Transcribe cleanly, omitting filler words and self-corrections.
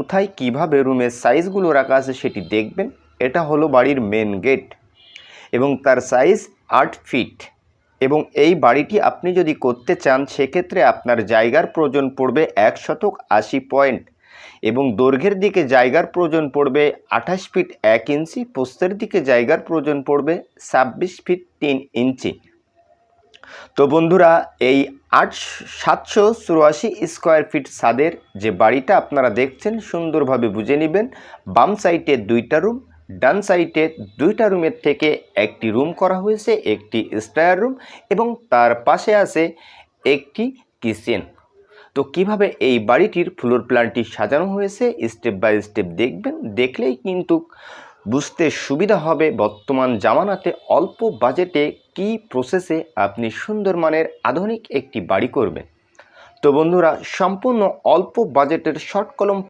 কোথায় কিভাবে রুমের সাইজগুলো রাখা আছে সেটি দেখবেন। এটা হলো বাড়ির মেন গেট এবং তার সাইজ 8 ফিট। এবং এই বাড়িটি আপনি যদি করতে চান সেক্ষেত্রে আপনার জায়গার প্রয়োজন পড়বে 1 শতক 80 পয়েন্ট এবং দৈর্ঘ্যের দিকে জায়গার প্রয়োজন পড়বে 28 ফিট 1 ইঞ্চি, প্রস্থের দিকে জায়গার প্রয়োজন পড়বে 26 ফিট 3 ইঞ্চি। তো বন্ধুরা, এই 784 স্কোয়ার ফিট ছাদের যে বাড়িটা আপনারা দেখছেন সুন্দরভাবে বুঝে নেবেন। বাম সাইডে 2টা রুম, ডান সাইডে 2টা রুমের থেকে একটি রুম করা হয়েছে, একটি স্টায়ার রুম এবং তার পাশে আছে একটি কিচেন। তো কিভাবে এই বাড়িটির ফ্লোর প্ল্যানটি সাজানো হয়েছে স্টেপ বাই স্টেপ দেখবেন। দেখলেই কিন্তু বুঝতে সুবিধা হবে বর্তমান জামানাতে অল্প বাজেটে কি প্রসেসে আপনি সুন্দর মানের আধুনিক একটি বাড়ি করবেন। তো বন্ধুরা, সম্পূর্ণ অল্প বাজেটের শর্ট কলম